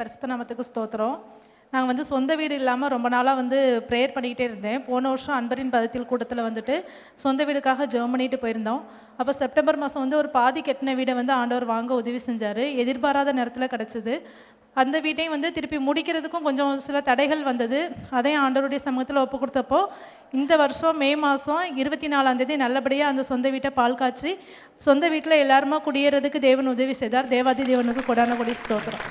பரிசுத்த நாமத்துக்கு ஸ்தோத்திரம். நாங்கள் வந்து சொந்த வீடு இல்லாமல் ரொம்ப நாளாக வந்து ப்ரேயர் பண்ணிக்கிட்டே இருந்தேன். போன வருஷம் அன்பரின் பதத்தில் கூட்டத்தில் வந்துட்டு சொந்த வீடுக்காக ஜெபம் பண்ணிட்டு போயிருந்தோம். அப்போ செப்டம்பர் மாதம் வந்து ஒரு பாதி கட்டின வீடை வந்து ஆண்டவர் வாங்க உதவி செஞ்சார். எதிர்பாராத நேரத்தில் கிடச்சிது. அந்த வீட்டையும் வந்து திருப்பி முடிக்கிறதுக்கும் கொஞ்சம் சில தடைகள் வந்தது. அதையும் ஆண்டவருடைய சமூகத்தில் ஒப்பு கொடுத்தப்போ இந்த வருஷம் மே மாதம் 24ஆம் நல்லபடியாக அந்த சொந்த வீட்டை பால் காய்ச்சி சொந்த வீட்டில் எல்லாருமா குடியேறதுக்கு தேவன் உதவி செய்தார். தேவாதி தேவனுக்கு கொடான கொடி ஸ்தோத்திரம்.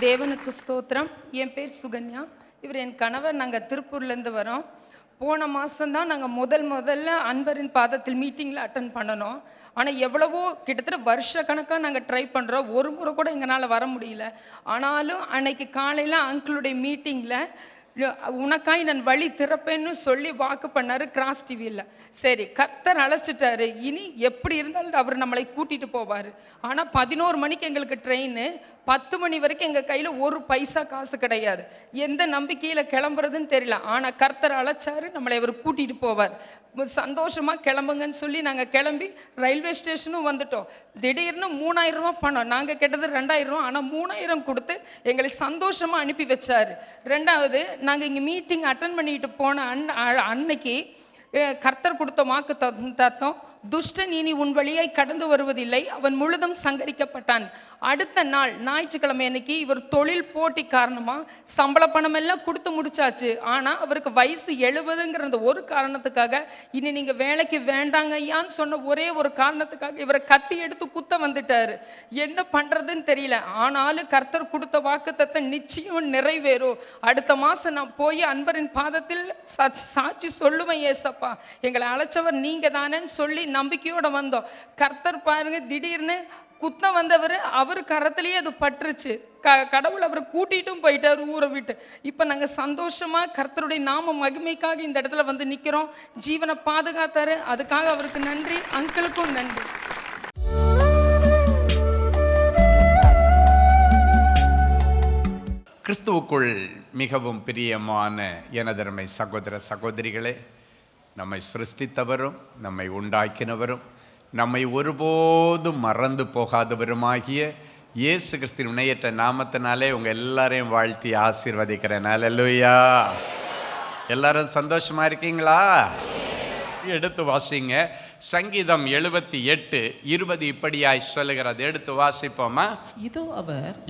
தேவனுக்கு ஸ்தோத்திரம். என் பேர் சுகன்யா. இவர் என் கணவர். நாங்கள் திருப்பூர்லேருந்து வரோம். போன மாதம்தான் நாங்கள் முதல்ல அன்பரின் பாதத்தில் மீட்டிங்கில் அட்டன் பண்ணணும். ஆனால் எவ்வளவோ கிட்டத்தட்ட வருஷ கணக்காக நாங்கள் ட்ரை பண்ணுறோம். ஒரு முறை கூட எங்களால் வர முடியல. ஆனாலும் அன்னைக்கு காலையில் அங்கிளுடைய மீட்டிங்கில் உனக்காய் நான் வழி திறப்பேன்னு சொல்லி வாக்கு பண்ணார் கிராஸ் டிவியில். சரி, கர்த்தர் அழைச்சிட்டாரு. இனி எப்படி இருந்தாலும் அவர் நம்மளை கூட்டிகிட்டு போவார். ஆனால் 11 மணிக்கு எங்களுக்கு ட்ரெயின். 10 மணி வரைக்கும் எங்கள் கையில் ஒரு பைசா காசு கிடையாது. எந்த நம்பிக்கையில் கிளம்புறதுன்னு தெரியல. ஆனால் கர்த்தர் அழைச்சாரு, நம்மளை அவர் கூட்டிகிட்டு போவார். சந்தோஷமாக கிளம்புங்கன்னு சொல்லி நாங்கள் கிளம்பி ரயில்வே ஸ்டேஷனும் வந்துட்டோம். திடீர்னு 3000 ரூபா பணம். நாங்கள் கேட்டது 2000 ரூபா. ஆனால் 3000 கொடுத்து எங்களை சந்தோஷமாக அனுப்பி வச்சார். ரெண்டாவது, நாங்கள் இங்கே மீட்டிங் அட்டன் பண்ணிட்டு போன அன்னைக்கு கர்த்தர் கொடுத்த வாக்கு தத்தம், துஷ்டன் இனி உன் வழியாய் கடந்து வருவதில்லை, அவன் முழுதும் சங்கரிக்கப்பட்டான். அடுத்த நாள் ஞாயிற்றுக்கிழமை அன்னைக்கு இவர் தொழில் போட்டி காரணமாக சம்பள பணம் எல்லாம் கொடுத்து முடிச்சாச்சு. ஆனால் அவருக்கு வயசு 70ங்கிற அந்த ஒரு காரணத்துக்காக இனி நீங்கள் வேலைக்கு வேண்டாங்க ஐயான்னு சொன்ன ஒரே ஒரு காரணத்துக்காக இவரை கத்தி எடுத்து குத்த வந்துட்டார். என்ன பண்ணுறதுன்னு தெரியல. ஆனாலும் கர்த்தர் கொடுத்த வாக்குத்தத்தை நிச்சயம் நிறைவேறும். அடுத்த மாதம் நான் போய் அன்பரின் பாதத்தில் சாட்சி சொல்லுவேன். ஏசப்பா, எங்களை அழைச்சவர் நீங்கள் தானேன்னு சொல்லி நம்பிக்கையோட வந்தோம். கர்த்தர் பாருங்க, திடீர்னு குத்தம் வந்தவர் அவர் கரத்திலேயே அது பற்றுச்சு. கடவுள் அவரை கூட்டிட்டும் போயிட்டார் ஊரை விட்டு. இப்போ நாங்கள் சந்தோஷமாக கர்த்தருடைய நாம மகிமைக்காக இந்த இடத்துல வந்து நிற்கிறோம். ஜீவனை பாதுகாத்தாரு, அதுக்காக அவருக்கு நன்றி. அங்கிளுக்கும் நன்றி. கிறிஸ்துவுக்குள் மிகவும் பிரியமான எனதருமை சகோதர சகோதரிகளே, நம்மை சிருஷ்டித்தவரும் நம்மை உண்டாக்கினவரும் நம்மை ஒருபோதும் மறந்து போகாதவருமாகிய இயேசு கிறிஸ்துவின் இணையற்ற நாமத்தினாலே உங்கள் எல்லாரையும் வாழ்த்தி ஆசீர்வதிக்கிறேன். அல்லேலூயா. எல்லாரும் சந்தோஷமா இருக்கீங்களா? எடுத்து வாசிங்க. சங்கீதம் 78:20 இப்படியாய் சொல்லுகிறது. எடுத்து வாசிப்போமா?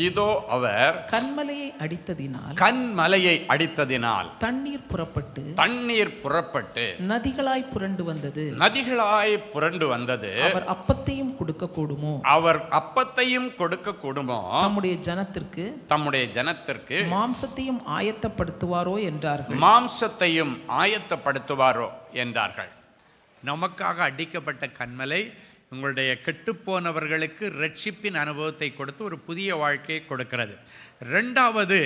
இதோ அவர் கன்மலையை அடித்ததினால் தண்ணீர் புறப்பட்டு நதிகளாய் புரண்டு வந்தது. அவர் அப்பத்தையும் கொடுக்க கூடுமோ? தம்முடைய ஜனத்திற்கு மாம்சத்தையும் ஆயத்தப்படுத்துவாரோ என்றார்கள். நமக்காக அடிக்கப்பட்ட கன்மலை உங்களுடைய கெட்டுப்போனவர்களுக்கு ரட்சிப்பின் அனுபவத்தை கொடுத்து ஒரு புதிய வாழ்க்கையை கொடுக்கிறது. ரெண்டாவது,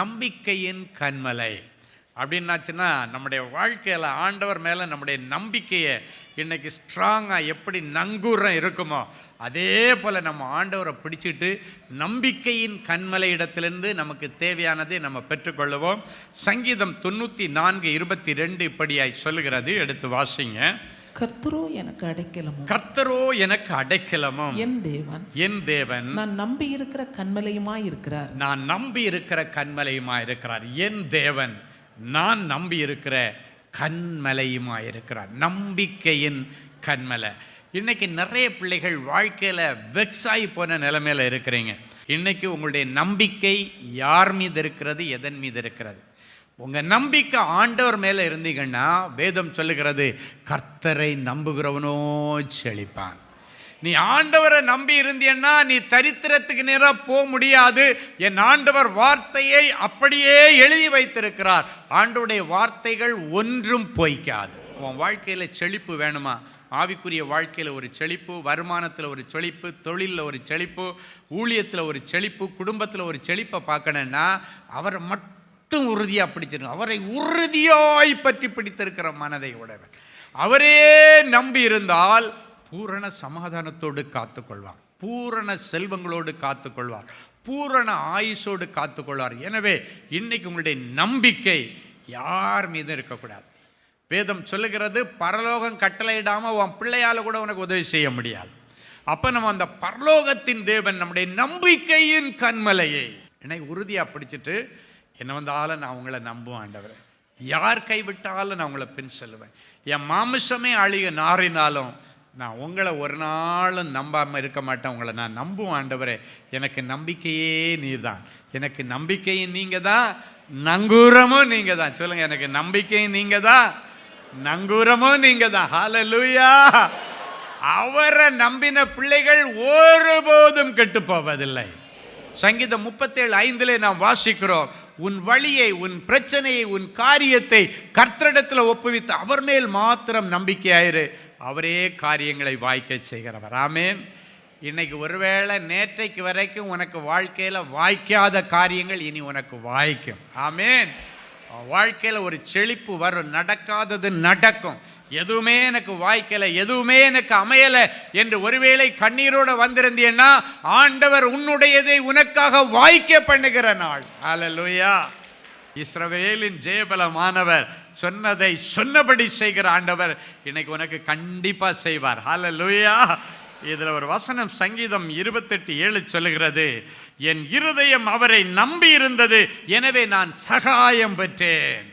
நம்பிக்கையின் கன்மலை அப்படின்னாச்சுன்னா நம்முடைய வாழ்க்கையில் ஆண்டவர் மேலே நம்முடைய நம்பிக்கையை இன்றைக்கி ஸ்ட்ராங்காக எப்படி நங்கூரம் இருக்குமோ அதே போல் நம்ம ஆண்டவரை பிடிச்சிட்டு நம்பிக்கையின் கன்மலை இடத்திலிருந்து நமக்கு தேவையானதை நம்ம பெற்றுக்கொள்ளுவோம். சங்கீதம் 94:22 இப்படியாய் சொல்லுகிறது. எடுத்து வாசிங்க. கர்த்தரோ எனக்கு அடைக்கலமும் என் தேவன் நான் நம்பி இருக்கிற கன்மலையுமாயிருக்கிறார். என் தேவன் நான் நம்பி இருக்கிற கன்மலையுமாயிருக்கிறார். நம்பிக்கையின் கன்மலை. இன்னைக்கு நிறைய பிள்ளைகள் வாழ்க்கையில் வெக்ஸாகி போன நிலைமையில் இருக்கிறீங்க. இன்னைக்கு உங்களுடைய நம்பிக்கை யார் மீது இருக்கிறது, எதன் மீது இருக்கிறது? உங்கள் நம்பிக்கை ஆண்டவர் மேலே இருந்தீங்கன்னா வேதம் சொல்லுகிறது, கர்த்தரை நம்புகிறவனோ செழிப்பான். நீ ஆண்டவரை நம்பி இருந்தீன்னா நீ தரித்திரத்துக்கு நேராக போக முடியாது. என் ஆண்டவர் வார்த்தையை அப்படியே எழுதி வைத்திருக்கிறார். ஆண்டவருடைய வார்த்தைகள் ஒன்றும் பொய்க்காது. உன் வாழ்க்கையில் செழிப்பு வேணுமா? ஆவிக்குரிய வாழ்க்கையில் ஒரு செழிப்பு, வருமானத்தில் ஒரு செழிப்பு, தொழிலில் ஒரு செழிப்பு, ஊழியத்தில் ஒரு செழிப்பு, குடும்பத்தில் ஒரு செழிப்பை பார்க்கணுன்னா அவரை மட்டும் உறுதியாக பிடிச்சிருக்க, அவரை உறுதியாய் பற்றி பிடித்திருக்கிற மனதை உடையவர். அவரே நம்பி இருந்தால் பூரண சமாதானத்தோடு காத்துக்கொள்வார், பூரண செல்வங்களோடு காத்துக்கொள்வார், பூரண ஆயுசோடு காத்துக்கொள்வார். எனவே இன்னைக்கு உங்களுடைய நம்பிக்கை யார் மீதும் இருக்கக்கூடாது. வேதம் சொல்லுகிறது, பரலோகம் கட்டளையிடாமல் உன் பிள்ளையால் கூட உனக்கு உதவி செய்ய முடியாது. அப்போ நம்ம அந்த பரலோகத்தின் தேவன் நம்முடைய நம்பிக்கையின் கன்மலையை இன்னைக்கு உறுதியாக பிடிச்சிட்டு என்ன வந்தாலும் நான் உங்களை நம்புவேன் ஆண்டவரே, யார் கைவிட்டாலும் நான் உங்களை பின் செல்லுவேன், என் மாமிசமே அழிய நாறினாலும் நான் உங்களை ஒரு நாளும் நம்பாமல் இருக்க மாட்டேன், உங்களை நான் நம்புவேன் ஆண்டவரே, எனக்கு நம்பிக்கையே நீர் தான், எனக்கு நம்பிக்கையும் நீங்கள் தான், நங்கூரமும் நீங்கள் தான். சொல்லுங்கள், எனக்கு நம்பிக்கையும் நீங்கள் தான், நங்கூரமும் நீங்கள் தான். ஹல்லேலூயா. அவரை நம்பின பிள்ளைகள் ஒருபோதும் கெட்டு போவதில்லை. சங்கீதம் 37:5 நாம் வாசிக்கிறோம், உன் வழியை, உன் பிரச்சனையை, உன் காரியத்தை கர்த்தரிடத்தில் ஒப்புவித்து அவர் மேல் மாத்திரம் நம்பிக்கையாயிரு, அவரே காரியங்களை வாய்க்க செய்கிறவர். ஆமேன். இன்னைக்கு ஒருவேளை நேற்றைக்கு வரைக்கும் உனக்கு வாழ்க்கையில் வாய்க்காத காரியங்கள் இனி உனக்கு வாய்க்கும். ஆமேன். வாழ்க்கையில் ஒரு செழிப்பு வரும், நடக்காதது நடக்கும். எதுவுமே எனக்கு வாய்க்கலை, எதுவுமே எனக்கு அமையலை என்று ஒருவேளை கண்ணீரோடு வந்திருந்தீன்னா ஆண்டவர் உன்னுடையதை உனக்காக வாய்க்க பண்ணுகிற நாள். ஹல்லேலூயா. இஸ்ரவேலின் ஜெயபலமானவர் சொன்னதை சொன்னபடி செய்கிற ஆண்டவர் இன்னைக்கு உனக்கு கண்டிப்பா செய்வார். ஹல்லேலூயா. இதுல ஒரு வசனம் சங்கீதம் 28:7 சொல்லுகிறது, என் இருதயம் அவரை நம்பி இருந்தது, எனவே நான் சகாயம் பெற்றேன்.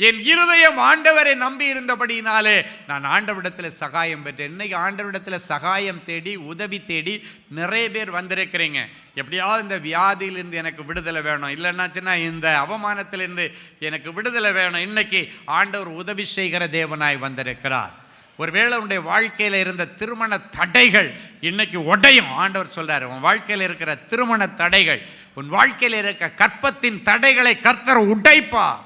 என் இருதயம் ஆண்டவரை நம்பி இருந்தபடினாலே நான் ஆண்டவரிடத்தில் சகாயம் பெற்றேன். இன்னைக்கு ஆண்டவரிடத்தில் சகாயம் தேடி, உதவி தேடி நிறைய பேர் வந்திருக்கிறீங்க. எப்படியாவது இந்த வியாதியிலிருந்து எனக்கு விடுதலை வேணும், இல்லைன்னாச்சுன்னா இந்த அவமானத்திலிருந்து எனக்கு விடுதலை வேணும். இன்னைக்கு ஆண்டவர் உதவி செய்கிற தேவனாய் வந்திருக்கிறார். ஒருவேளை உன்னுடைய வாழ்க்கையில் இருந்த திருமண தடைகள் இன்னைக்கு உடையும். ஆண்டவர் சொல்றாரு, உன் வாழ்க்கையில் இருக்கிற திருமண தடைகள், உன் வாழ்க்கையில் இருக்க கற்பத்தின் தடைகளை கர்த்தர் உடைப்பார்.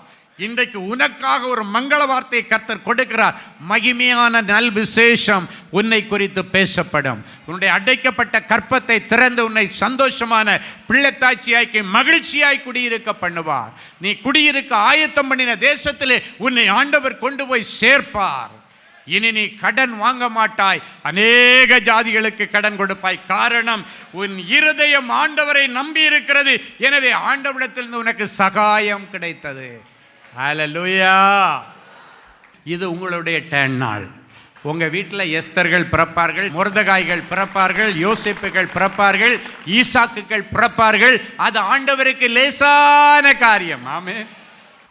இன்றைக்கு உனக்காக ஒரு மங்கள வார்த்தையை கர்த்தர் கொடுக்கிறார். மகிமையான நல் விசேஷம் உன்னை குறித்து பேசப்படும். உன்னுடைய அடைக்கப்பட்ட கற்பத்தை திறந்து உன்னை சந்தோஷமான பிள்ளைத்தாட்சியாக்கி மகிழ்ச்சியாய் குடியிருக்க பண்ணுவார். நீ குடியிருக்க ஆயத்தம் பண்ணின தேசத்திலே உன்னை ஆண்டவர் கொண்டு போய் சேர்ப்பார். இனி நீ கடன் வாங்க மாட்டாய், அநேக ஜாதிகளுக்கு கடன் கொடுப்பாய். காரணம், உன் இருதயம் ஆண்டவரை நம்பி இருக்கிறது, எனவே ஆண்டவரிடத்திலிருந்து உனக்கு சகாயம் கிடைத்தது. ஹல்லேலூயா. இது உங்களுடைய டர்ன் நாள். உங்கள் வீட்டில் எஸ்தர்கள் பிறப்பார்கள், மொர்தெகாய்கள் பிறப்பார்கள், யோசேப்புகள் பிறப்பார்கள், ஈசாக்குகள் பிறப்பார்கள். அது ஆண்டவருக்கு லேசான காரியம். ஆமென்.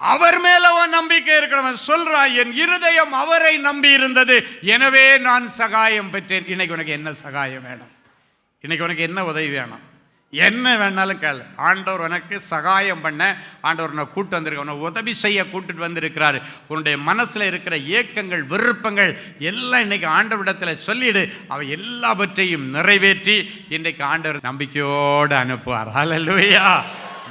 அவர் மேல உன் நம்பிக்கை இருக்கணும். சொல்றான், என் இருதயம் அவரை நம்பி இருந்தது, எனவே நான் சகாயம் பெற்றேன். இன்னைக்கு உனக்கு என்ன சகாயம் வேணும்? இன்னைக்கு உனக்கு என்ன உதவி வேணும்? என்ன வேணாலும் கேளு. ஆண்டவர் உனக்கு சகாயம் பண்ண ஆண்டவர் உன்னை கூட்டு வந்திருக்க, உன்னை உதவி செய்ய கூட்டிட்டு வந்திருக்கிறாரு. உன்னுடைய மனசில் இருக்கிற ஏக்கங்கள், விருப்பங்கள் எல்லாம் இன்னைக்கு ஆண்டவரிடத்தில் சொல்லிடு. அவை எல்லாவற்றையும் நிறைவேற்றி இன்றைக்கு ஆண்டவர் நம்பிக்கையோடு அனுப்புவார். ஹல்லேலூயா.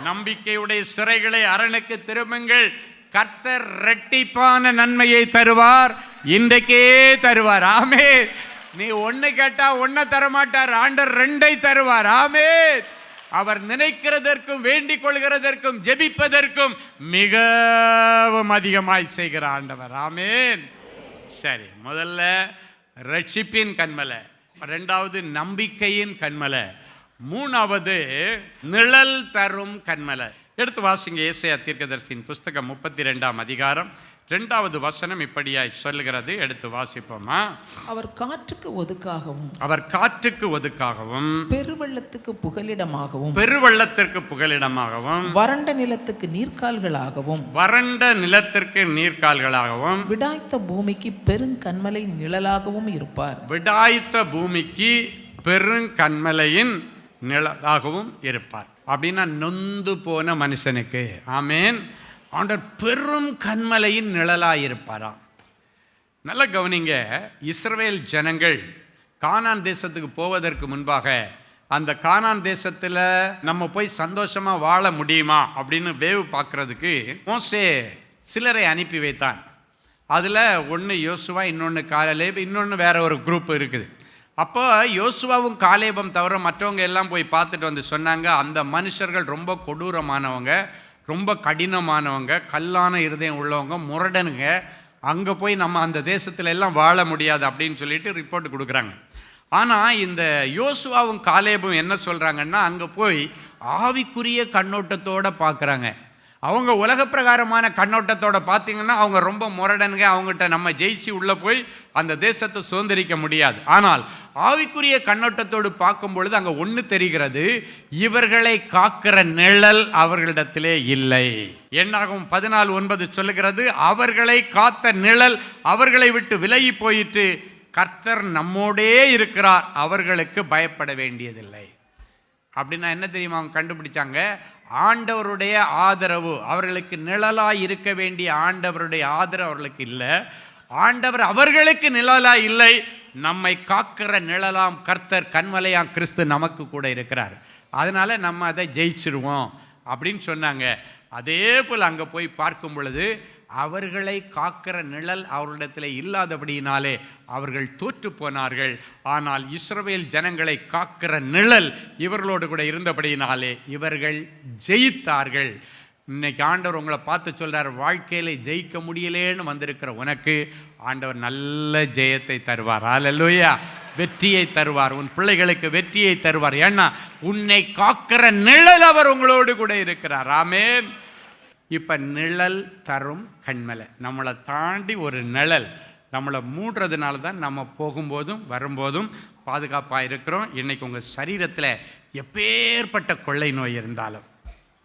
நம்பிக்கையுடைய சிறைகளை அரணுக்கு திரும்புங்கள், கர்த்தர் இரட்டிப்பான நன்மையை தருவார், இன்றைக்கே தருவார். ஆமென். நீ ஒன்று கேட்டா ஒன்றை தரமாட்டார், ஆண்டவர் 2 தருவார். ஆமென். அவர் நினைக்கிறதற்கும் வேண்டிக் கொள்கிறதற்கும் ஜெபிப்பதற்கும் மிகவும் அதிகமாய் செய்கிற ஆண்டவர். ஆமென். சரி, முதல்ல ரட்சிப்பின் கண்மலை, 2வது நம்பிக்கையின் கண்மலை, 3வது நிழல் தரும் கண்மலை. எடுத்து வாசிங்க ஏசாயா தீர்க்கதரிசியின் புஸ்தகம் 32ஆம் அதிகாரம் 2வது வசனம் இப்படியாய் சொல்லுகிறது. எடுத்து வாசிப்போமா? அவர் காற்றுக்கு ஒதுக்காகவும், அவர் காற்றுக்கு ஒதுக்காகவும், பெருவெள்ளத்துக்கு புகலிடமாகவும், பெருவெள்ளத்திற்கு புகலிடமாகவும், வறண்ட நிலத்துக்கு நீர்க்கால்களாகவும், வறண்ட நிலத்திற்கு நீர்க்கால்களாகவும், விடாய்த்த பூமிக்கு பெருங்கண்மலை நிழலாகவும் இருப்பார். விடாய்த்த பூமிக்கு பெருங்கண்மலையின் நிழலாகவும் இருப்பார். அப்படின்னா நொந்து போன மனுஷனுக்கு, ஆமேன், ஆண்டவர் பெரும் கண்மலையின் நிழலாயிருப்பாராம். நல்ல கவனிங்க, இஸ்ரவேல் ஜனங்கள் கானான் தேசத்துக்கு போவதற்கு முன்பாக அந்த கானான் தேசத்தில் நம்ம போய் சந்தோஷமாக வாழ முடியுமா அப்படின்னு வேவு பார்க்குறதுக்கு மோசே சிலரை அனுப்பி வைத்தான். அதில் ஒன்று யோசுவா, இன்னொன்று காலேப், இன்னொன்று வேற ஒரு குரூப் இருக்குது. அப்போ யோசுவாவும் காலேபும் தவிர மற்றவங்க எல்லாம் போய் பார்த்துட்டு வந்து சொன்னாங்க, அந்த மனுஷர்கள் ரொம்ப கொடூரமானவங்க, ரொம்ப கடினமானவங்க, கல்லான இருதயம் உள்ளவங்க, முரடனுங்க, அங்கே போய் நம்ம அந்த தேசத்துல எல்லாம் வாழ முடியாது அப்படின்னு சொல்லிட்டு ரிப்போர்ட் கொடுக்குறாங்க. ஆனால் இந்த யோசுவாவும் காலேபும் என்ன சொல்கிறாங்கன்னா, அங்கே போய் ஆவிக்குரிய கண்ணோட்டத்தோடு பார்க்குறாங்க. அவங்க உலக பிரகாரமான கண்ணோட்டத்தோட பார்த்தீங்கன்னா அவங்க ரொம்ப முரடனுங்க, அவங்ககிட்ட நம்ம ஜெயிச்சு உள்ளே போய் அந்த தேசத்தை சுதந்திரிக்க முடியாது. ஆனால் ஆவிக்குரிய கண்ணோட்டத்தோடு பார்க்கும் பொழுது அங்கே ஒன்று தெரிகிறது, இவர்களை காக்கிற நிழல் அவர்களிடத்திலே இல்லை. என்னாகும் 14:9 சொல்லுகிறது, அவர்களை காத்த நிழல் அவர்களை விட்டு விலகி போயிட்டு, கர்த்தர் நம்மோடே இருக்கிறார், அவர்களுக்கு பயப்பட வேண்டியதில்லை. அப்படின்னா என்ன தெரியுமா அவங்க கண்டுபிடிச்சாங்க? ஆண்டவருடைய ஆதரவு அவர்களுக்கு நிழலாய் இருக்க வேண்டிய ஆண்டவருடைய ஆதரவு அவர்களுக்கு இல்லை. ஆண்டவர் அவர்களுக்கு நிழலாய் இல்லை, நம்மை காக்கிற நிழலாம் கர்த்தர் கன்மலையாம் கிறிஸ்து நமக்கு கூட இருக்கிறார், அதனால நம்ம அதை ஜெயிச்சிருவோம் அப்படின்னு சொன்னாங்க. அதே போல் அங்கே போய் பார்க்கும் பொழுது அவர்களை காக்கிற நிழல் அவர்களிடத்தில் இல்லாதபடியினாலே அவர்கள் தோற்று போனார்கள். ஆனால் இஸ்ரவேல் ஜனங்களை காக்கிற நிழல் இவர்களோடு கூட இருந்தபடியினாலே இவர்கள் ஜெயித்தார்கள். இன்னைக்கு ஆண்டவர் உங்களை பார்த்து சொல்கிறார், வாழ்க்கையில் ஜெயிக்க முடியலேன்னு வந்திருக்கிற உனக்கு ஆண்டவர் நல்ல ஜெயத்தை தருவார். அல்லேலூயா. வெற்றியை தருவார், உன் பிள்ளைகளுக்கு வெற்றியை தருவார். ஏன்னா உன்னை காக்கிற நிழல் அவர் உங்களோடு கூட இருக்கிறார். ஆமென். இப்போ நிழல் தரும் கண்மலை, நம்மளை தாண்டி ஒரு நிழல் நம்மளை மூடுறதுனால தான் நம்ம போகும்போதும் வரும்போதும் பாதுகாப்பாக இருக்கிறோம். இன்றைக்கி உங்கள் சரீரத்தில் எப்பேற்பட்ட கொள்ளை நோய் இருந்தாலும்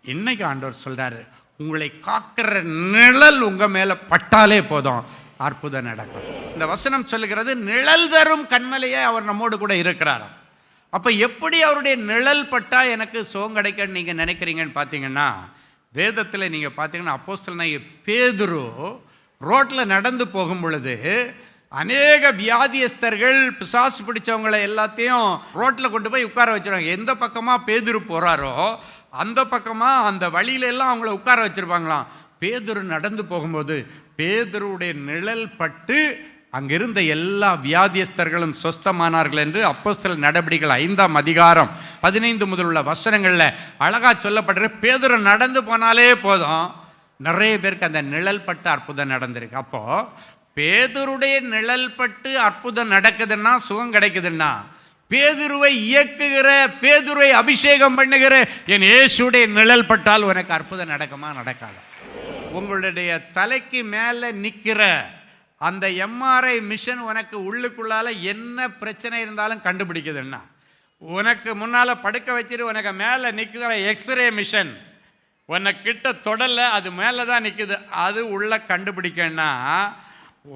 இன்றைக்கி ஆண்டவர் சொல்கிறாரு, உங்களை காக்கிற நிழல் உங்கள் மேலே பட்டாலே போதும், அற்புதம் நடக்கும். இந்த வசனம் சொல்லுகிறது, நிழல் தரும் கண்மலையே அவர் நம்மோடு கூட இருக்கிறாராம். அப்போ எப்படி அவருடைய நிழல் பட்டால் எனக்கு சுகம் கிடைக்குன்னு நீங்கள் நினைக்கிறீங்கன்னு பார்த்தீங்கன்னா, வேதத்தில் நீங்கள் பார்த்தீங்கன்னா அப்போஸ்தலனாகிய பேதுரு ரோட்டில் நடந்து போகும் பொழுது அநேக வியாதியஸ்தர்கள் பிசாசு பிடிச்சவங்களை எல்லாத்தையும் ரோட்டில் கொண்டு போய் உட்கார வச்சுருவாங்க. எந்த பக்கமாக பேதுரு போகிறாரோ அந்த பக்கமாக அந்த வழியிலெல்லாம் அவங்கள உட்கார வச்சுருப்பாங்களாம். பேதுரு நடந்து போகும்போது பேதுருடைய நிழல் பட்டு அங்கிருந்த எல்லா வியாதியஸ்தர்களும் சொஸ்தமானார்கள் என்று அப்போஸ்தலர் நடபடிகள் 5ஆம் அதிகாரம் 15 முதல் உள்ள வசனங்களில் அழகாக சொல்லப்படுற. பேதுரு நடந்து போனாலே போதும், நிறைய பேருக்கு அந்த நிழல் பட்டு அற்புதம் நடந்திருக்கு. அப்போது பேதுருடைய நிழல் பட்டு அற்புதம் நடக்குதுன்னா, சுகம் கிடைக்குதுன்னா, பேதுருவை இயக்குகிற, பேதுருவை அபிஷேகம் பண்ணுகிற என் இயேசுடைய நிழல் பட்டால் உனக்கு அற்புதம் நடக்குமா? நடக்காது. உங்களுடைய தலைக்கு மேலே நிற்கிற அந்த எம்ஆர்ஐ மிஷன் உனக்கு உள்ளுக்குள்ளால் என்ன பிரச்சனை இருந்தாலும் கண்டுபிடிக்குதுன்னா, உனக்கு முன்னால் படுக்க வச்சுட்டு உனக்கு மேலே நிற்கிற எக்ஸ்ரே மிஷன் உனக்கிட்ட தொடலை, அது மேலே தான் நிற்குது, அது உள்ள கண்டுபிடிக்கன்னா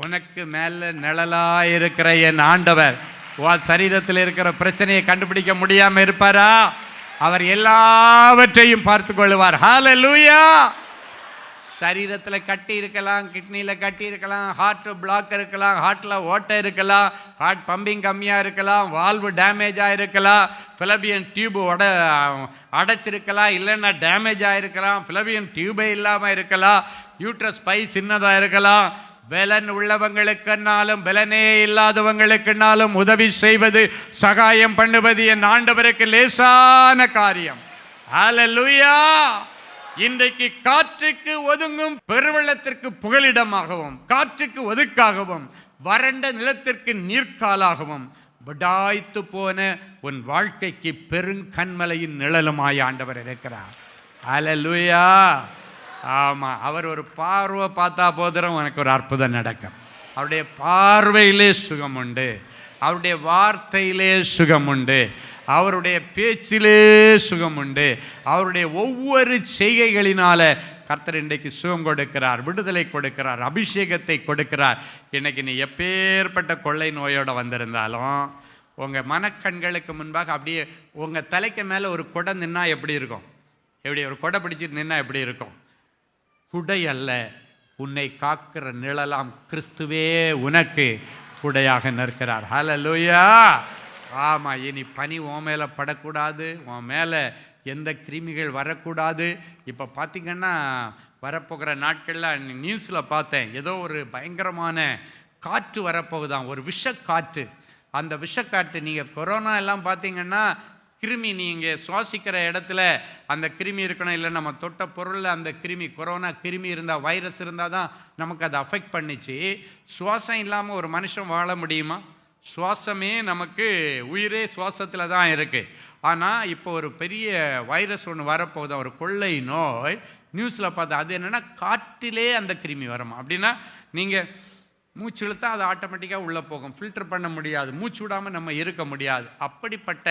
உனக்கு மேலே நிழலாக இருக்கிற என் ஆண்டவர் உன் சரீரத்தில் இருக்கிற பிரச்சனையை கண்டுபிடிக்க முடியாமல் இருப்பாரா? அவர் எல்லாவற்றையும் பார்த்து கொள்வார். ஹல்லேலூயா. சரீரத்தில் கட்டி இருக்கலாம், கிட்னியில் கட்டி இருக்கலாம், ஹார்ட் பிளாக் இருக்கலாம், ஹார்ட்டில் ஓட்டை இருக்கலாம், ஹார்ட் பம்பிங் கம்மியாக இருக்கலாம், வால்வு டேமேஜாக இருக்கலாம், ஃபிலபியன் டியூப் அடைச்சிருக்கலாம், இல்லைன்னா டேமேஜ் ஆகிருக்கலாம், ஃபிலபியன் டியூபே இல்லாமல் இருக்கலாம், யூட்ரஸ் பை சின்னதாக இருக்கலாம். பலன் உள்ளவங்களுக்குன்னாலும் பலனே இல்லாதவங்களுக்குன்னாலும் உதவி செய்வது, சகாயம் பண்ணுவது என் ஆண்டவருக்கு லேசான காரியம். ஹல்லேலூயா. இன்றைக்கு காற்றுக்கு ஒதுங்கும் பெருவெள்ளத்திற்கு புகலிடமாகவும், காற்றுக்கு ஒதுக்காகவும், வறண்ட நிலத்திற்கு நீர்க்காலாகவும், விடாய்த்து போன உன் வாழ்க்கைக்கு பெருங்கண்மலையின் நிழலுமாய் ஆண்டவர் இருக்கிறார். ஹல்லேலூயா. ஆமாம், அவர் ஒரு பார்வை பார்த்தா போதும் உனக்கு ஒரு அற்புதம் நடக்கும். அவருடைய பார்வையிலே சுகம் உண்டு, அவருடைய வார்த்தையிலே சுகம் உண்டு, அவருடைய பேச்சிலே சுகம் உண்டு, அவருடைய ஒவ்வொரு செய்கைகளினால கர்த்தர் இன்றைக்கு சுகம் கொடுக்கிறார், விடுதலை கொடுக்கிறார், அபிஷேகத்தை கொடுக்கிறார். இன்றைக்கி நீ எப்பேற்பட்ட கொள்ளை நோயோடு வந்திருந்தாலும் உங்கள் மனக்கண்களுக்கு முன்பாக அப்படியே உங்கள் தலைக்கு மேலே ஒரு குடை நின்னா எப்படி இருக்கும்? எப்படி ஒரு குடை பிடிச்சிட்டு நின்னா எப்படி இருக்கும்? குடை அல்ல, உன்னை காக்கிற நிழலாம் கிறிஸ்துவே உனக்கு குடையாக நிற்கிறார். ஹல்லேலூயா. ஆமாம், இனி பனி உன் மேலே படக்கூடாது, உன் மேலே எந்த கிருமிகள் வரக்கூடாது. இப்போ பார்த்திங்கன்னா வரப்போகிற நாட்களில் நியூஸில் பார்த்தேன், ஏதோ ஒரு பயங்கரமான காற்று வரப்போகுதான், ஒரு விஷக்காற்று. அந்த விஷக்காற்று நீங்கள் கொரோனா எல்லாம் பார்த்தீங்கன்னா கிருமி, நீங்கள் சுவாசிக்கிற இடத்துல அந்த கிருமி இருக்கணும், இல்லை நம்ம தொட்ட பொருளில் அந்த கிருமி, கொரோனா கிருமி இருந்தால், வைரஸ் இருந்தால் தான் நமக்கு அதை அஃபெக்ட் பண்ணிச்சு. சுவாசம் இல்லாமல் ஒரு மனுஷன் வாழ முடியுமா? சுவாசமே நமக்கு, உயிரே சுவாசத்தில் தான் இருக்குது. ஆனால் இப்போ ஒரு பெரிய வைரஸ் ஒன்று வரப்போகுது, ஒரு கொள்ளை நோய் நியூஸில் பார்த்தா. அது என்னென்னா காற்றிலே அந்த கிருமி வரும். அப்படின்னா நீங்கள் மூச்சு இழுத்தா அது ஆட்டோமேட்டிக்காக உள்ளே போகும், ஃபில்டர் பண்ண முடியாது, மூச்சு விடாமல் நம்ம இருக்க முடியாது. அப்படிப்பட்ட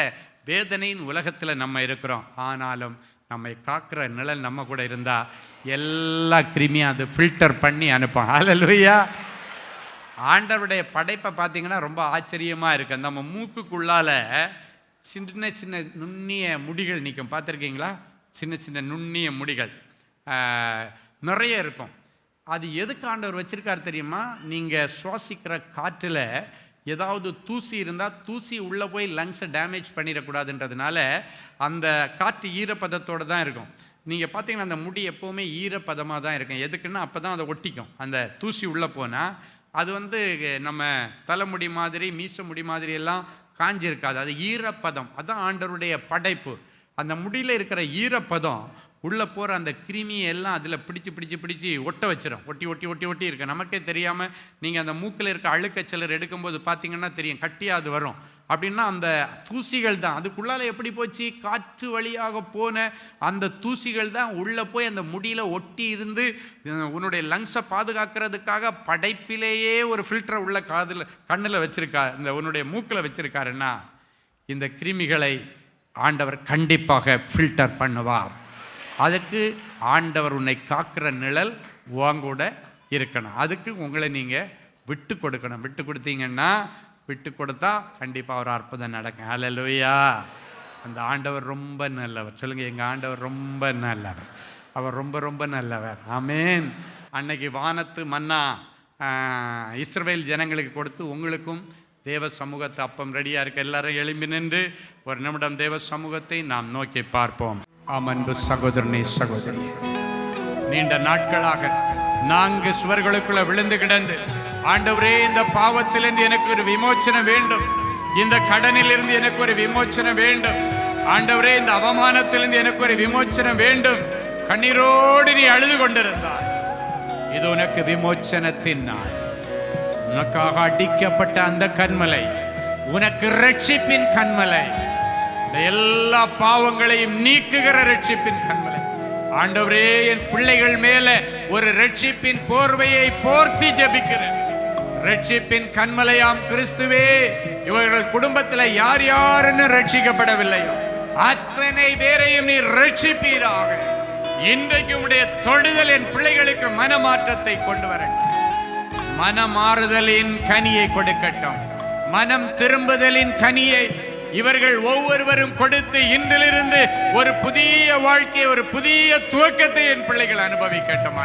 வேதனையின் உலகத்தில் நம்ம இருக்கிறோம். ஆனாலும் நம்மை காக்கிற நிழல் நம்ம கூட இருந்தால் எல்லா கிருமியும் அது ஃபில்டர் பண்ணி அனுப்போம். ஹல்லேலூயா. ஆண்டவருடைய படைப்பை பார்த்தீங்கன்னா ரொம்ப ஆச்சரியமாக இருக்குது. நம்ம மூக்குக்குள்ளால் சின்ன சின்ன நுண்ணிய முடிகள் நிற்கும், பார்த்துருக்கீங்களா? சின்ன சின்ன நுண்ணிய முடிகள் நிறைய இருக்கும். அது எதுக்கு ஆண்டவர் வச்சுருக்கார் தெரியுமா? நீங்கள் சுவாசிக்கிற காற்றில் ஏதாவது தூசி இருந்தால் தூசி உள்ளே போய் லங்ஸை டேமேஜ் பண்ணிடக்கூடாதுன்றதுனால அந்த காற்று ஈரப்பதத்தோடு தான் இருக்கும். நீங்கள் பார்த்தீங்கன்னா அந்த முடி எப்போவுமே ஈரப்பதமாக தான் இருக்கும். எதுக்குன்னா அப்போ தான் அதை ஒட்டிக்கும். அந்த தூசி உள்ளே போனால் அது நம்ம தலைமுடி மாதிரி மீச முடி மாதிரி எல்லாம் காஞ்சிருக்காது, அது ஈரப்பதம். அதுதான் ஆண்டவருடைய படைப்பு. அந்த முடியில் இருக்கிற ஈரப்பதம் உள்ளே போகிற அந்த கிருமியை எல்லாம் அதில் பிடிச்சி ஒட்ட வச்சிடும். ஒட்டி இருக்கு. நமக்கே தெரியாமல் நீங்கள் அந்த மூக்கில் இருக்க அழுக்கச்சலர் எடுக்கும்போது பார்த்தீங்கன்னா தெரியும், கட்டியாக அது வரும். அப்படின்னா அந்த தூசிகள் தான் அதுக்குள்ளால் எப்படி போச்சு, காற்று வழியாக போன அந்த தூசிகள் தான் உள்ளே போய் அந்த முடியில் ஒட்டி இருந்து உன்னுடைய லங்ஸை பாதுகாக்கிறதுக்காக படைப்பிலேயே ஒரு ஃபில்டரை உள்ள கண்ணில் வச்சுருக்கா, இந்த உன்னுடைய மூக்கில் வச்சுருக்காருன்னா இந்த கிருமிகளை ஆண்டவர் கண்டிப்பாக ஃபில்டர் பண்ணுவார். அதுக்கு ஆண்டவர் உன்னை காக்கிற நிழல் வாங்கூட இருக்கணும். அதுக்கு உங்களை நீங்கள் விட்டு கொடுக்கணும். விட்டு கொடுத்தீங்கன்னா, விட்டு கொடுத்தா கண்டிப்பாக ஒரு அற்புதம் நடக்கும். ஹல்லேலூயா. அந்த ஆண்டவர் ரொம்ப நல்லவர். சொல்லுங்கள், எங்கள் ஆண்டவர் ரொம்ப நல்லவர். அவர் ரொம்ப ரொம்ப நல்லவர். ஆமேன். அன்னைக்கு வானத்து மன்னா இஸ்ரவேல் ஜனங்களுக்கு கொடுத்து உங்களுக்கும் தேவ சமூகத்தை அப்பம் ரெடியாக இருக்க. எல்லாரும் எழும்பி நின்று ஒரு நிமிடம் தேவ சமூகத்தை நாம் நோக்கி பார்ப்போம். அன்பு சகோதரனே, சகோதரியே, நீண்ட நாட்களாக 4 சுவர்களுக்குள்ள விழுந்து கிடந்து, ஆண்டவரே இந்த பாவத்திலிருந்து எனக்கு ஒரு விமோச்சனம் வேண்டும், இந்த கடனிலிருந்து எனக்கு ஒரு விமோச்சனம் வேண்டும், ஆண்டவரே இந்த அவமானத்திலிருந்து எனக்கு ஒரு விமோச்சனம் வேண்டும், கண்ணீரோடு நீ அழுது கொண்டிருந்தாய். இது உனக்கு விமோச்சனத்தின் நாள். உனக்காக அடிக்கப்பட்ட அந்த கன்மலை உனக்கு ரட்சிப்பின் கன்மலை. எல்லா பாவங்களையும் நீக்குகிற ரட்சிப்பின் கன்மலை. ஆண்டவரே, என் பிள்ளைகள் மேல ஒரு ரட்சிப்பின் போர்வையை போர்த்தி ஜெபிக்கிறேன். ரட்சிப்பின் கன்மலையாம் கிறிஸ்துவே, இவர்கள் குடும்பத்தில் யார் யாருன்னு ரட்சிக்கப்படவில்லையோ அத்தனை பேரையும் நீ ரட்சிப்பீராக. இன்றைக்கு உம்முடைய தொடுதல் என் பிள்ளைகளுக்கு மனமாற்றத்தை கொண்டு வரட்டும். மனமாறுதலின் கனியை கொடுக்கட்டும். மனம் திரும்புதலின் கனியை இவர்கள் ஒவ்வொருவரும் கொடுத்து இன்றிலிருந்து ஒரு புதிய வாழ்க்கை, ஒரு புதிய துவக்கத்தை என் பிள்ளைகள் அனுபவிக்கட்டும்.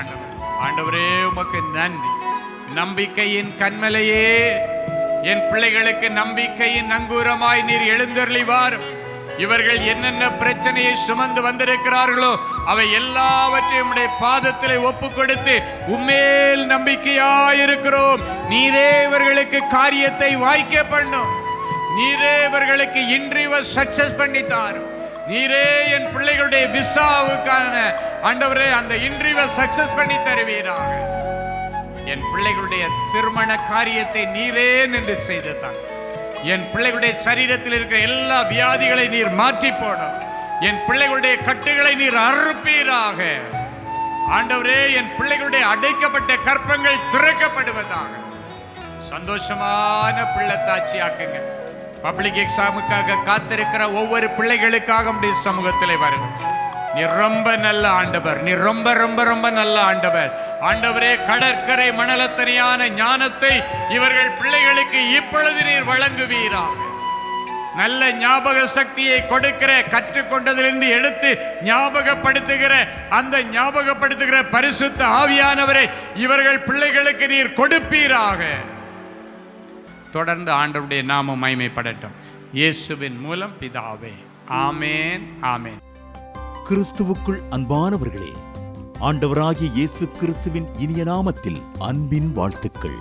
ஆண்டவரே, உமக்கு நன்றி. நம்பிக்கையின் கன்மலையே, என் பிள்ளைகளுக்கு நம்பிக்கையின் நங்கூரமாய் நீர் எழுந்தருளி வாரும். இவர்கள் என்னென்ன பிரச்சனையை சுமந்து வந்திருக்கிறார்களோ அவை எல்லாவற்றையும் உம்முடைய பாதத்திலே ஒப்பு கொடுத்து உம்மேல் நம்பிக்கையாயிருக்கிறோம். நீரே இவர்களுக்கு காரியத்தை வாய்க்க பண்ணும். நீரே இவர்களுக்கு இன்றிவ சக்சஸ் பண்ணி தாரும். நீரே என் பிள்ளைகளுடைய விசாவுக்கான ஆண்டவரே அந்த இன்றிவ சக்சஸ் பண்ணி தருவீராக. என் பிள்ளைகளுடைய திருமண காரியத்தை நீரே நின்று செய்து தான். என் பிள்ளைகளுடைய சரீரத்தில் இருக்கிற எல்லா வியாதிகளை நீர் மாற்றி போடும். என் பிள்ளைகளுடைய கட்டுகளை நீர் அறுப்பீராக. ஆண்டவரே, என் பிள்ளைகளுடைய அடைக்கப்பட்ட கற்பங்கள் திறக்கப்படுவதாக. சந்தோஷமான பிள்ளைத்தாட்சி ஆக்குங்க. பப்ளிக் எக்ஸாமுக்காக காத்திருக்கிற ஒவ்வொரு பிள்ளைகளுக்காக உம்முடைய சமூகத்திலே வருங்க. நீ ரொம்ப நல்ல ஆண்டவர். நீ ரொம்ப ரொம்ப ரொம்ப நல்ல ஆண்டவர். ஆண்டவரே, கடற்கரை மணலத்தனையான ஞானத்தை இவர்கள் பிள்ளைகளுக்கு இப்பொழுது நீர் வழங்குவீராக. நல்ல ஞாபக சக்தியை கொடுக்கிற, கற்றுக்கொண்டதிலிருந்து எடுத்து ஞாபகப்படுத்துகிற அந்த ஞாபகப்படுத்துகிற பரிசுத்த ஆவியானவரை இவர்கள் பிள்ளைகளுக்கு நீர் கொடுப்பீராக. தொடர்ந்து ஆண்டவருடைய நாமம் மகிமைப்படட்டும். இயேசுவின் மூலம் பிதாவே, ஆமேன், ஆமேன். கிறிஸ்துவுக்குள் அன்பானவர்களே, ஆண்டவராகிய இயேசு கிறிஸ்துவின் இனிய நாமத்தில் அன்பின் வாழ்த்துக்கள்.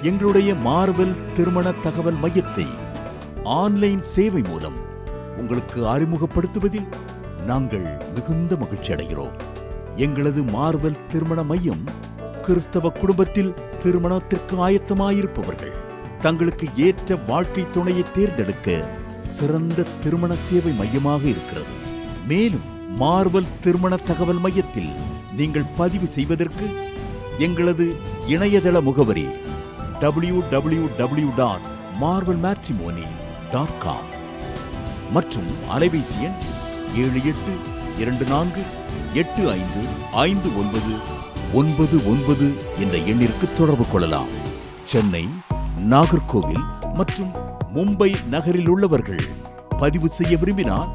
எங்களுடைய மார்வெல் திருமண தகவல் மையத்தை ஆன்லைன் சேவை மூலம் உங்களுக்கு அறிமுகப்படுத்துவதில் நாங்கள் மிகுந்த மகிழ்ச்சி அடைகிறோம். எங்களது மார்வெல் திருமண மையம் கிறிஸ்தவ குடும்பத்தில் திருமணத்திற்கு ஆயத்தமாயிருப்பவர்கள், தங்களுக்கு ஏற்ற வாழ்க்கை துணையை தேர்ந்தெடுக்க சிறந்த திருமண சேவை மையமாக இருக்கிறது. மேலும் மார்வல் திருமண தகவல் மையத்தில் நீங்கள் பதிவு செய்வதற்கு எங்களது இணையதள முகவரி www.marvelmatrimony.com மற்றும் அலைபேசி எண் 7824855999 என்ற எண்ணிற்கு தொடர்பு கொள்ளலாம். சென்னை, நாகர்கோவில் மற்றும் மும்பை நகரில் உள்ளவர்கள் பதிவு செய்ய விரும்பினால்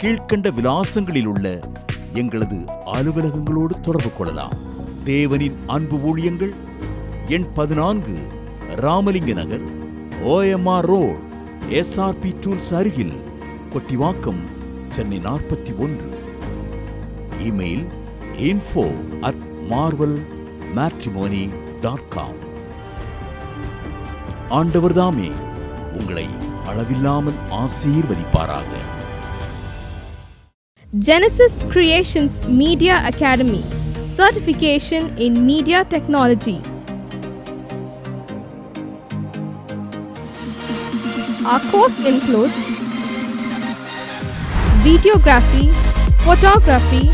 கீழ்க்கண்ட விலாசங்களில் உள்ள எங்களது அலுவலகங்களோடு தொடர்பு கொள்ளலாம். தேவனின் அன்பு ஊழியங்கள் எண் 14, ராமலிங்க நகர், OMR ரோட், SRP டூல்ஸ் அருகில், கொட்டிவாக்கம், சென்னை 41. Email info@marvelmatrimony.com. ஆண்டவர்தாமே உங்களை அளவில்லாமல் ஆசீர்வதிப்பாராக. Genesis Creations Media Academy, certification in media technology. Our course includes videography, photography,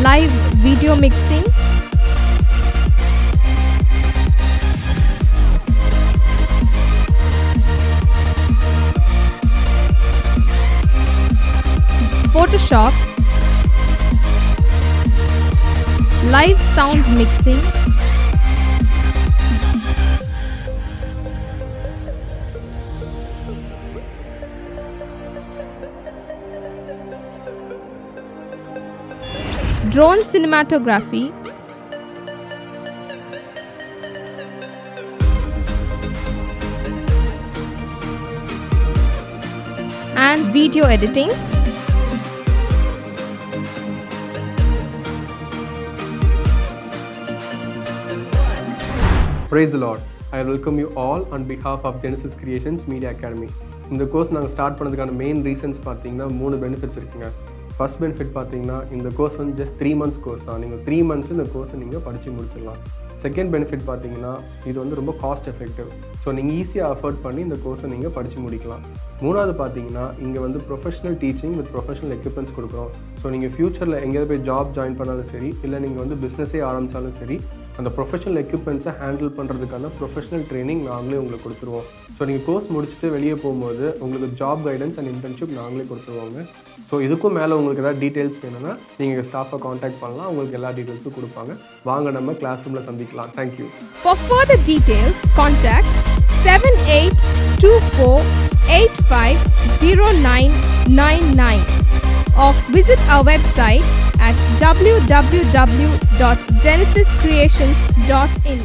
live video mixing, Photoshop, live sound mixing, drone cinematography, and video editing. Praise the Lord. I welcome you all on behalf of Genesis Creations Media Academy. இந்த course நாங்கள் start பண்ணதுக்கான main reasons பார்த்தீங்கன்னா 3 benefits இருக்குங்க. First benefit பார்த்தீங்கன்னா இந்த course வந்து just 3 months course தான். நீங்கள் 3 months இந்த கோர்ஸை நீங்கள் படித்து முடிச்சிடலாம். செகண்ட் பெனிஃபிட் பார்த்தீங்கன்னா இது வந்து ரொம்ப காஸ்ட் எஃபெக்டிவ். ஸோ நீங்கள் ஈஸியாக அஃபோர்ட் பண்ணி இந்த கோர்ஸை நீங்கள் படித்து முடிக்கலாம். மூணாவது பார்த்தீங்கன்னா இங்கே வந்து professional teaching with professional equipments கொடுக்குறோம். ஸோ நீங்கள் ஃப்யூச்சரில் எங்கேயாவது போய் ஜாப் ஜாயின் பண்ணாலும் சரி, இல்லை நீங்கள் வந்து பிஸ்னஸே ஆரம்பித்தாலும் சரி, அந்த ப்ரொஃபஷனல் எக்யூப்மெண்ட்ஸை ஹேண்டில் பண்ணுறதுக்கான ப்ரொஃபஷனல் ட்ரைனிங் நாங்களே உங்களுக்கு கொடுத்துருவோம். ஸோ நீங்கள் கோர்ஸ் முடிச்சுட்டு வெளியே போகும்போது உங்களுக்கு ஜாப் கைடன்ஸ் அண்ட் இன்டர்ன்ஷிப் நாங்களே கொடுத்துருவாங்க. ஸோ இதுக்கும் மேலே உங்களுக்கு ஏதாவது டீட்டெயில்ஸ் வேணும்னா நீங்கள் ஸ்டாஃபை காண்டாக்ட் பண்ணலாம். உங்களுக்கு எல்லா டீட்டெயில்ஸும் கொடுப்பாங்க. வாங்க நம்ம கிளாஸ் ரூமில் சந்திக்கலாம். Thank you. For further details, contact 7824850999 or visit our website at www.genesiscreations.in.